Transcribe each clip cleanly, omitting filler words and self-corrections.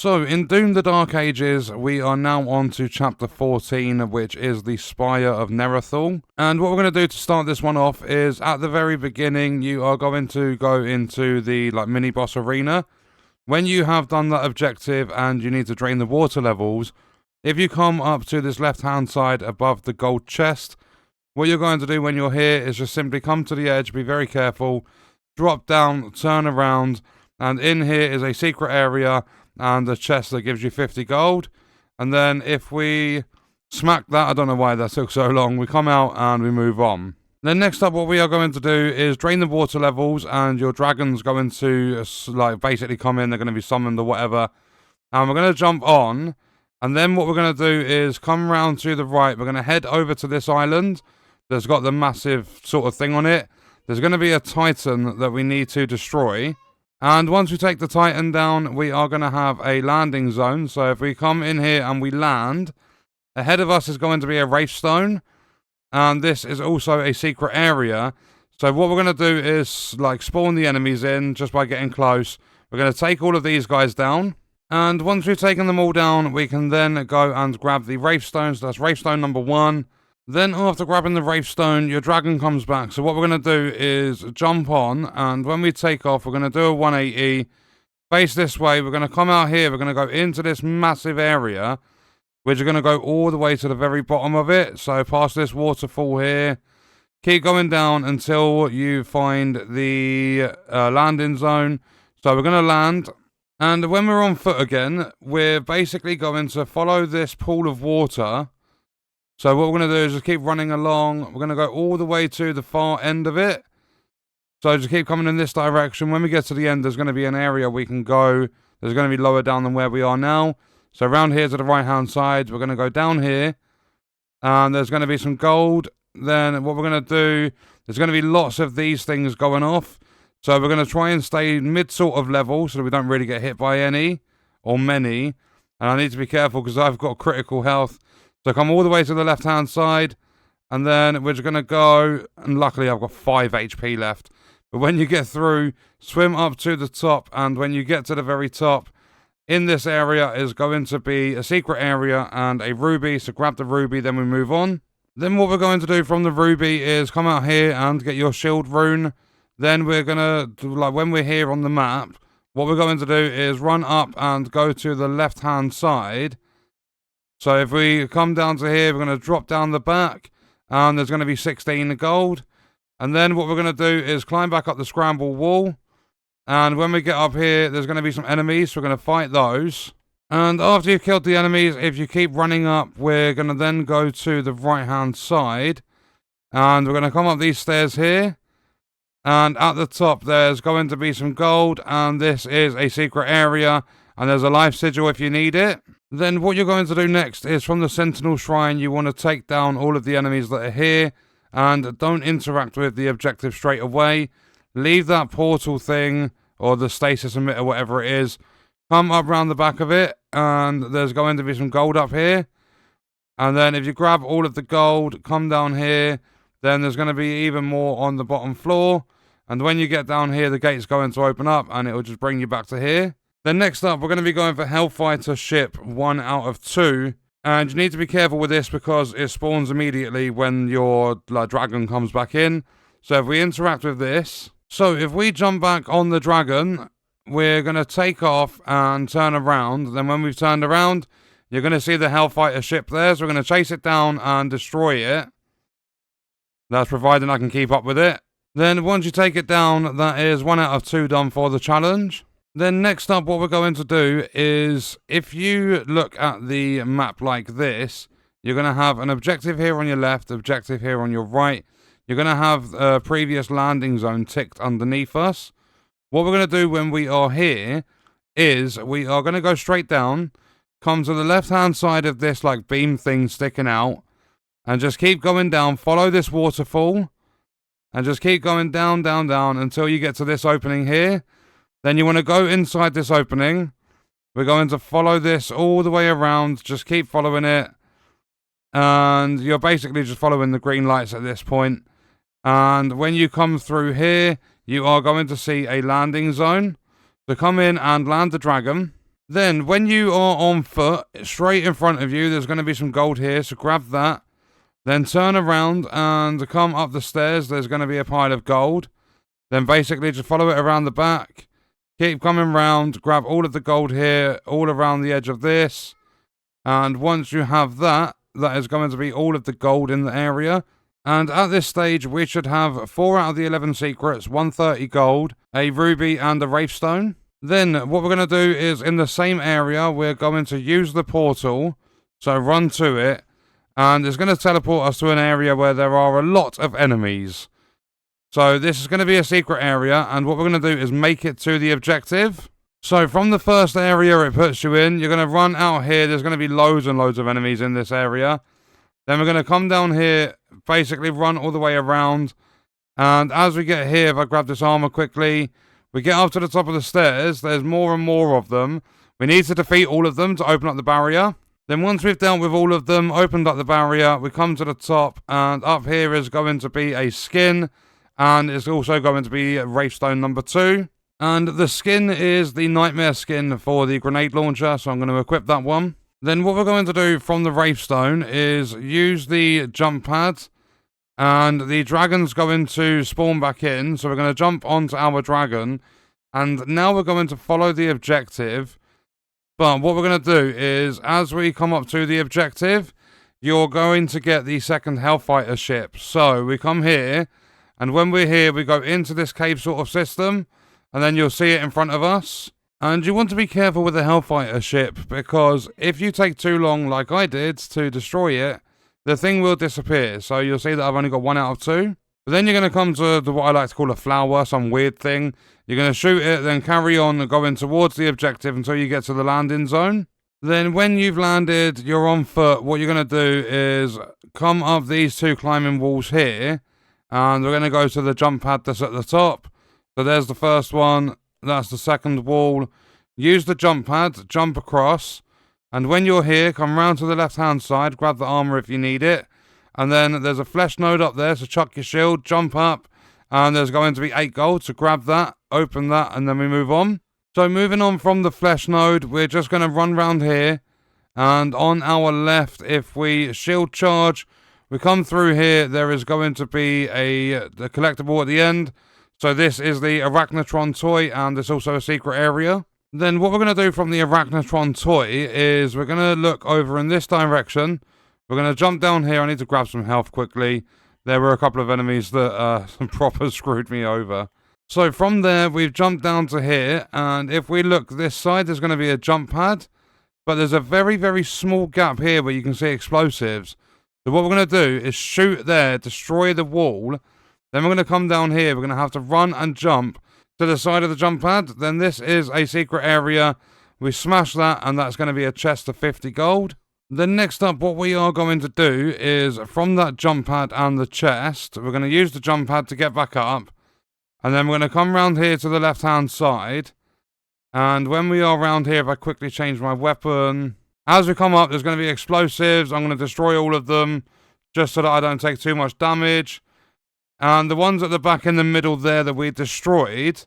So, in Doom the Dark Ages, we are now on to chapter 14, which is the Spire of Nerathul. And what we're going to do to start this one off is, at the very beginning, you are going to go into the mini-boss arena. When you have done that objective and you need to drain the water levels, if you come up to this left-hand side above the gold chest, what you're going to do when you're here is just simply come to the edge, be very careful, drop down, turn around, and in here is a secret area and a chest that gives you 50 gold. And then if we smack that, I don't know why that took so long, we come out and we move on. Then next up, what we are going to do is drain the water levels, and your dragon's going to basically come in. They're going to be summoned or whatever, and we're going to jump on. And then what we're going to do is come round to the right. We're going to head over to this island that's got the massive sort of thing on it. There's going to be a Titan that we need to destroy. And once we take the Titan down, we are going to have a landing zone. So if we come in here and we land, ahead of us is going to be a Wraithstone. And this is also a secret area. So what we're going to do is spawn the enemies in just by getting close. We're going to take all of these guys down. And once we've taken them all down, we can then go and grab the Wraithstones. That's Wraithstone number 1. Then after grabbing the Wraithstone, your dragon comes back. So what we're going to do is jump on, and when we take off, we're going to do a 180, face this way. We're going to come out here. We're going to go into this massive area, which are going to go all the way to the very bottom of it. So past this waterfall here, keep going down until you find the landing zone. So we're going to land, and when we're on foot again, we're basically going to follow this pool of water. So what we're going to do is just keep running along. We're going to go all the way to the far end of it. So just keep coming in this direction. When we get to the end, there's going to be an area we can go. There's going to be lower down than where we are now. So around here to the right-hand side, we're going to go down here. And there's going to be some gold. Then what we're going to do, there's going to be lots of these things going off. So we're going to try and stay mid sort of level so that we don't really get hit by any or many. And I need to be careful because I've got critical health. So come all the way to the left-hand side, and then we're just going to go, and luckily I've got 5 HP left. But when you get through, swim up to the top, and when you get to the very top, in this area is going to be a secret area and a ruby. So grab the ruby, then we move on. Then what we're going to do from the ruby is come out here and get your shield rune. Then we're going to, when we're here on the map, what we're going to do is run up and go to the left-hand side. So if we come down to here, we're going to drop down the back, and there's going to be 16 gold. And then what we're going to do is climb back up the scramble wall. And when we get up here, there's going to be some enemies, so we're going to fight those. And after you've killed the enemies, if you keep running up, we're going to then go to the right-hand side. And we're going to come up these stairs here. And at the top, there's going to be some gold, and this is a secret area. And there's a life sigil if you need it. Then what you're going to do next is from the Sentinel Shrine, you want to take down all of the enemies that are here. And don't interact with the objective straight away. Leave that portal thing, or the stasis emitter, whatever it is. Come up around the back of it, and there's going to be some gold up here. And then if you grab all of the gold, come down here. Then there's going to be even more on the bottom floor. And when you get down here, the gate's going to open up, and it will just bring you back to here. Then next up, we're going to be going for Hellfighter Ship 1 out of 2. And you need to be careful with this because it spawns immediately when your dragon comes back in. So if we interact with this. So if we jump back on the dragon, we're going to take off and turn around. Then when we've turned around, you're going to see the Hellfighter Ship there. So we're going to chase it down and destroy it. That's providing I can keep up with it. Then once you take it down, that is 1 out of 2 done for the challenge. Then next up, what we're going to do is, if you look at the map like this, you're going to have an objective here on your left, objective here on your right. You're going to have a previous landing zone ticked underneath us. What we're going to do when we are here is we are going to go straight down, come to the left-hand side of this beam thing sticking out, and just keep going down, follow this waterfall, and just keep going down, down, down until you get to this opening here. Then you want to go inside this opening. We're going to follow this all the way around. Just keep following it. And you're basically just following the green lights at this point. And when you come through here, you are going to see a landing zone. So come in and land the dragon. Then, when you are on foot, straight in front of you, there's going to be some gold here, so grab that. Then turn around and come up the stairs, there's going to be a pile of gold. Then basically just follow it around the back. Keep coming round, grab all of the gold here, all around the edge of this. And once you have that, that is going to be all of the gold in the area. And at this stage, we should have 4 out of the 11 secrets, 130 gold, a ruby and a Wraithstone. Then what we're going to do is in the same area, we're going to use the portal. So run to it. And it's going to teleport us to an area where there are a lot of enemies. So this is going to be a secret area. And what we're going to do is make it to the objective. So from the first area it puts you in, you're going to run out here. There's going to be loads and loads of enemies in this area. Then we're going to come down here, basically run all the way around. And as we get here, if I grab this armor quickly, we get up to the top of the stairs. There's more and more of them. We need to defeat all of them to open up the barrier. Then once we've dealt with all of them, opened up the barrier, we come to the top. And up here is going to be a skin. And it's also going to be Wraithstone number 2. And the skin is the Nightmare skin for the grenade launcher. So I'm going to equip that one. Then what we're going to do from the Wraithstone is use the jump pad. And the dragon's going to spawn back in. So we're going to jump onto our dragon. And now we're going to follow the objective. But what we're going to do is, as we come up to the objective, you're going to get the second Hellfighter ship. So we come here. And when we're here, we go into this cave sort of system. And then you'll see it in front of us. And you want to be careful with the Hellfighter ship. Because if you take too long, like I did, to destroy it, the thing will disappear. So you'll see that I've only got 1 out of 2. But then you're going to come to what I like to call a flower, some weird thing. You're going to shoot it, then carry on going towards the objective until you get to the landing zone. Then when you've landed, you're on foot. What you're going to do is come up these 2 climbing walls here. And we're going to go to the jump pad that's at the top. So there's the first one. That's the second wall. Use the jump pad, jump across. And when you're here, come round to the left-hand side, grab the armor if you need it. And then there's a flesh node up there, so chuck your shield, jump up. And there's going to be 8 gold, so grab that, open that, and then we move on. So moving on from the flesh node, we're just going to run round here. And on our left, if we shield charge, we come through here, there is going to be a collectible at the end. So this is the Arachnotron toy, and it's also a secret area. Then what we're going to do from the Arachnotron toy is we're going to look over in this direction. We're going to jump down here. I need to grab some health quickly. There were a couple of enemies that proper screwed me over. So from there, we've jumped down to here. And if we look this side, there's going to be a jump pad. But there's a very, very small gap here where you can see explosives. So what we're going to do is shoot there, destroy the wall. Then we're going to come down here. We're going to have to run and jump to the side of the jump pad. Then this is a secret area. We smash that, and that's going to be a chest of 50 gold. Then next up, what we are going to do is from that jump pad and the chest, we're going to use the jump pad to get back up. And then we're going to come round here to the left-hand side. And when we are around here, if I quickly change my weapon, as we come up, there's going to be explosives. I'm going to destroy all of them just so that I don't take too much damage. And the ones at the back in the middle there that we destroyed,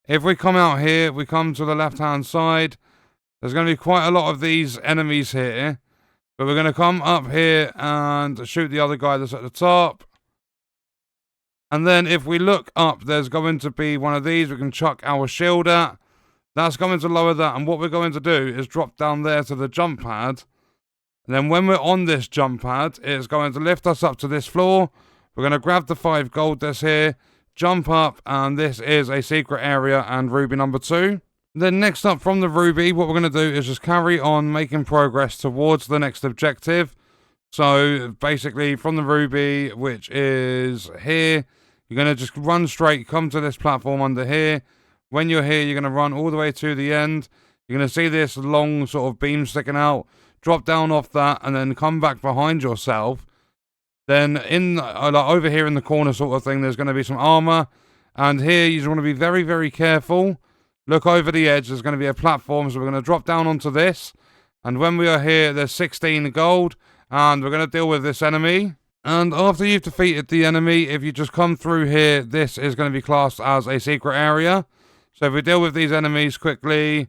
if we come out here, we come to the left-hand side, there's going to be quite a lot of these enemies here. But we're going to come up here and shoot the other guy that's at the top. And then if we look up, there's going to be one of these we can chuck our shield at. That's going to lower that. And what we're going to do is drop down there to the jump pad. And then when we're on this jump pad, it's going to lift us up to this floor. We're going to grab the 5 gold that's here, jump up, and this is a secret area and ruby number 2. Then next up from the ruby, what we're going to do is just carry on making progress towards the next objective. So basically from the ruby, which is here, you're going to just run straight, come to this platform under here. When you're here, you're going to run all the way to the end. You're going to see this long sort of beam sticking out. Drop down off that and then come back behind yourself. Then in like over here in the corner sort of thing, there's going to be some armor. And here you just want to be very, very careful. Look over the edge. There's going to be a platform. So we're going to drop down onto this. And when we are here, there's 16 gold. And we're going to deal with this enemy. And after you've defeated the enemy, if you just come through here, this is going to be classed as a secret area. So if we deal with these enemies quickly,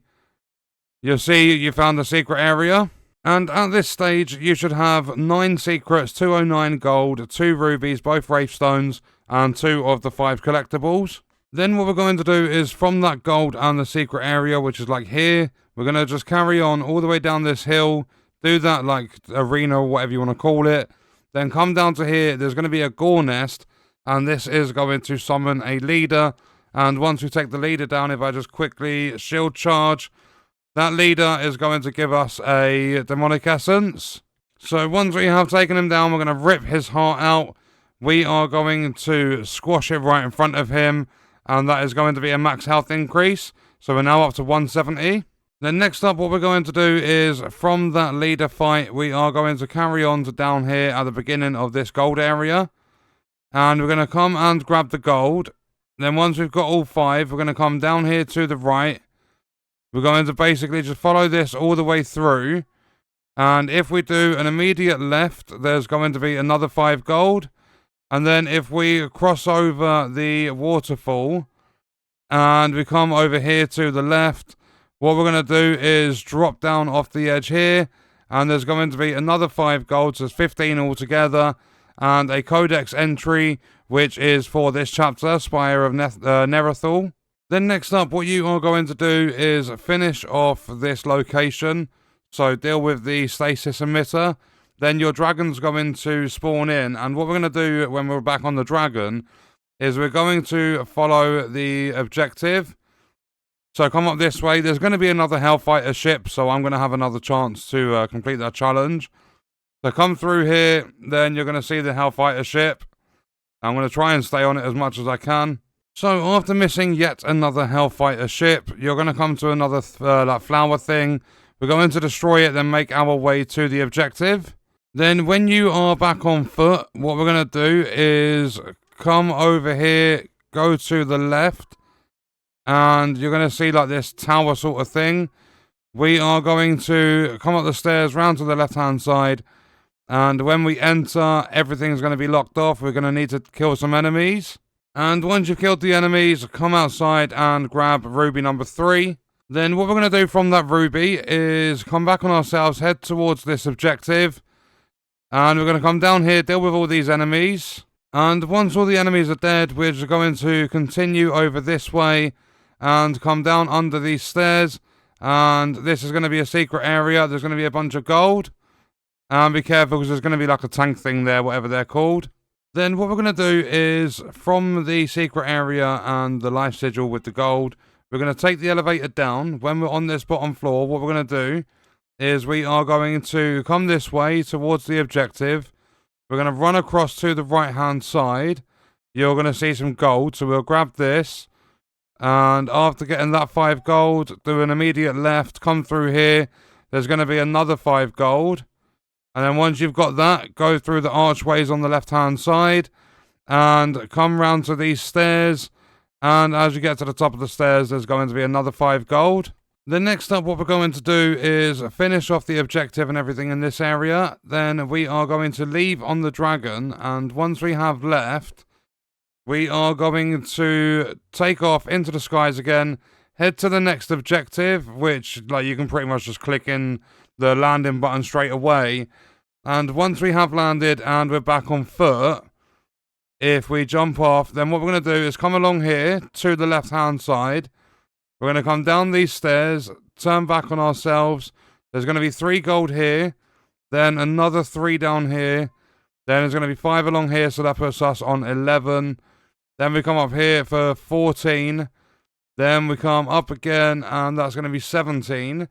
You'll see you found the secret area. And at this stage, you should have 9 secrets, 209 gold, 2 rubies, both Wraithstones, and 2 of the 5 collectibles. Then what we're going to do is from that gold and the secret area, which is like here, we're going to just carry on all the way down this hill, do that like arena or whatever you want to call it. Then come down to here, there's going to be a gore nest, and this is going to summon a leader. And once we take the leader down, if I just quickly shield charge, that leader is going to give us a demonic essence. So once we have taken him down, we're going to rip his heart out. We are going to squash it right in front of him. And that is going to be a max health increase. So we're now up to 170. Then next up, what we're going to do is from that leader fight, we are going to carry on to down here at the beginning of this gold area. And we're going to come and grab the gold. Then once we've got all 5, we're going to come down here to the right. We're going to basically just follow this all the way through. And if we do an immediate left, there's going to be another 5 gold. And then if we cross over the waterfall and we come over here to the left, what we're going to do is drop down off the edge here. And there's going to be another 5 gold, so there's 15 altogether. And a Codex entry, which is for this chapter, Spire of Nerathul. Then next up, what you are going to do is finish off this location. So deal with the stasis emitter. Then your dragon's going to spawn in. And what we're going to do when we're back on the dragon is we're going to follow the objective. So come up this way. There's going to be another Hellfighter ship. So I'm going to have another chance to complete that challenge. So come through here. Then you're going to see the Hellfighter ship. I'm going to try and stay on it as much as I can. So after missing yet another Hellfighter ship, you're going to come to another like flower thing. We're going to destroy it, then make our way to the objective. Then when you are back on foot, what we're going to do is come over here, go to the left, and you're going to see like this tower sort of thing. We are going to come up the stairs round to the left-hand side, and when we enter, everything's going to be locked off. We're going to need to kill some enemies. And once you've killed the enemies, come outside and grab ruby number 3. Then what we're going to do from that ruby is come back on ourselves, head towards this objective. And we're going to come down here, deal with all these enemies. And once all the enemies are dead, we're just going to continue over this way and come down under these stairs. And this is going to be a secret area. There's going to be a bunch of gold. And be careful because there's going to be like a tank thing there, whatever they're called. Then what we're going to do is, from the secret area and the life sigil with the gold, we're going to take the elevator down. When we're on this bottom floor, what we're going to do is we are going to come this way towards the objective. We're going to run across to the right-hand side. You're going to see some gold, so we'll grab this. And after getting that 5 gold, do an immediate left, come through here. There's going to be another 5 gold. And then once you've got that, go through the archways on the left-hand side and come round to these stairs. And as you get to the top of the stairs, there's going to be another 5 gold. Then next up, what we're going to do is finish off the objective and everything in this area. Then we are going to leave on the dragon. And once we have left, we are going to take off into the skies again, head to the next objective, which like you can pretty much just click in the landing button straight away. And once we have landed and we're back on foot, if we jump off, then what we're going to do is come along here to the left hand side. We're going to come down these stairs, turn back on ourselves. There's going to be 3 gold here, then another 3 down here, then there's going to be 5 along here, so that puts us on 11. Then we come up here for 14, then we come up again and that's going to be 17.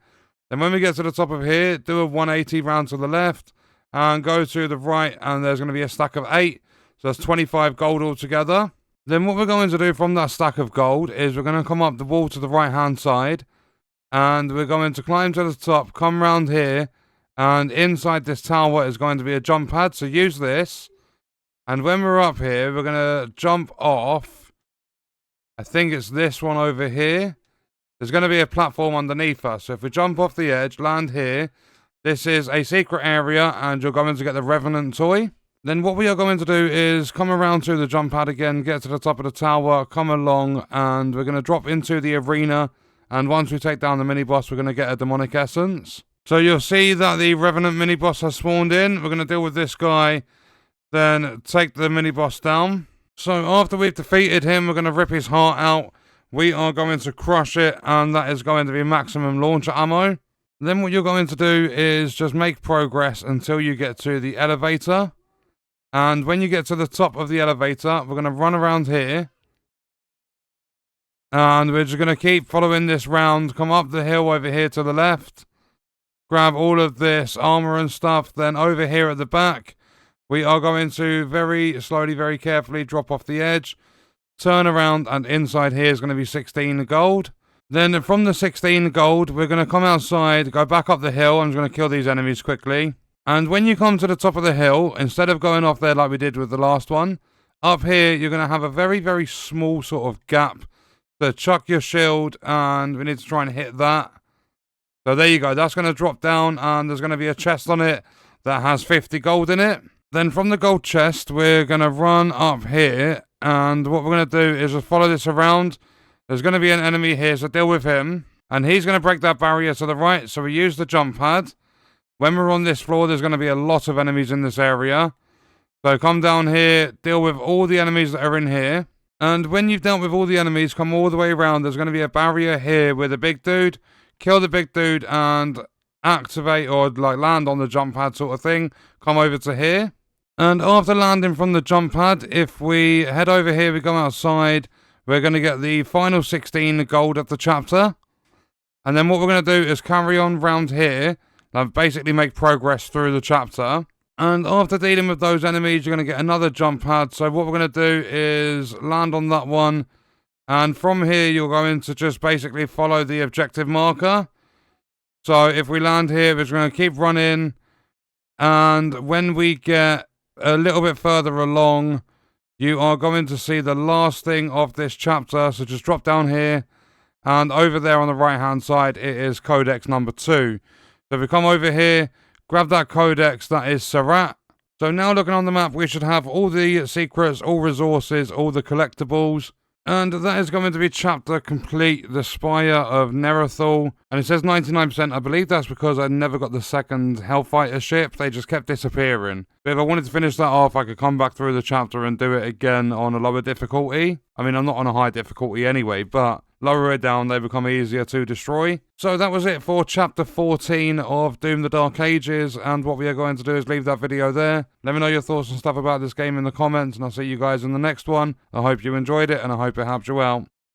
Then when we get to the top of here, do a 180 round to the left and go to the right, and there's going to be a stack of 8. So that's 25 gold altogether. Then what we're going to do from that stack of gold is we're going to come up the wall to the right hand side, and we're going to climb to the top, come round here, and inside this tower is going to be a jump pad. So use this, and when we're up here, we're going to jump off. I think it's this one over here. There's going to be a platform underneath us. So if we jump off the edge, land here, this is a secret area and you're going to get the Revenant toy. Then what we are going to do is come around to the jump pad again, get to the top of the tower, come along, and we're going to drop into the arena. And once we take down the mini-boss, we're going to get a demonic essence. So you'll see that the Revenant mini-boss has spawned in. We're going to deal with this guy, then take the mini-boss down. So after we've defeated him, we're going to rip his heart out. We are going to crush it, and that is going to be maximum launcher ammo. Then what you're going to do is just make progress until you get to the elevator. And when you get to the top of the elevator, we're going to run around here. And we're just going to keep following this round. Come up the hill over here to the left. Grab all of this armor and stuff. Then over here at the back, we are going to very slowly, very carefully drop off the edge. Turn around, and inside here is going to be 16 gold. Then from the 16 gold, we're going to come outside, go back up the hill. I'm just going to kill these enemies quickly. And when you come to the top of the hill, instead of going off there like we did with the last one, up here, you're going to have a very, very small sort of gap. So chuck your shield, and we need to try and hit that. So there you go. That's going to drop down, and there's going to be a chest on it that has 50 gold in it. Then from the gold chest, we're going to run up here. And what we're going to do is just follow this around. There's going to be an enemy here, so deal with him. And he's going to break that barrier to the right, so we use the jump pad. When we're on this floor, there's going to be a lot of enemies in this area. So come down here, deal with all the enemies that are in here. And when you've dealt with all the enemies, come all the way around. There's going to be a barrier here with a big dude. Kill the big dude and activate or like land on the jump pad sort of thing. Come over to here. And after landing from the jump pad, if we head over here, we go outside. We're going to get the final 16 gold of the chapter. And then what we're going to do is carry on round here. And basically make progress through the chapter. And after dealing with those enemies, you're going to get another jump pad. So what we're going to do is land on that one. And from here, you're going to just basically follow the objective marker. So if we land here, we're just going to keep running. And when we get a little bit further along, you are going to see the last thing of this chapter. So just drop down here. And over there on the right-hand side, it is Codex number 2. So if we come over here, grab that Codex, that is Serrat. So now looking on the map, we should have all the secrets, all resources, all the collectibles. And that is going to be chapter complete, the Spire of Nerathul. And it says 99%. I believe that's because I never got the second Hellfighter ship. They just kept disappearing. But if I wanted to finish that off, I could come back through the chapter and do it again on a lower difficulty. I mean, I'm not on a high difficulty anyway, but lower it down, they become easier to destroy. So that was it for chapter 14 of Doom the Dark Ages, and what we are going to do is leave that video there. Let me know your thoughts and stuff about this game in the comments, and I'll see you guys in the next one. I hope you enjoyed it, and I hope it helped you out.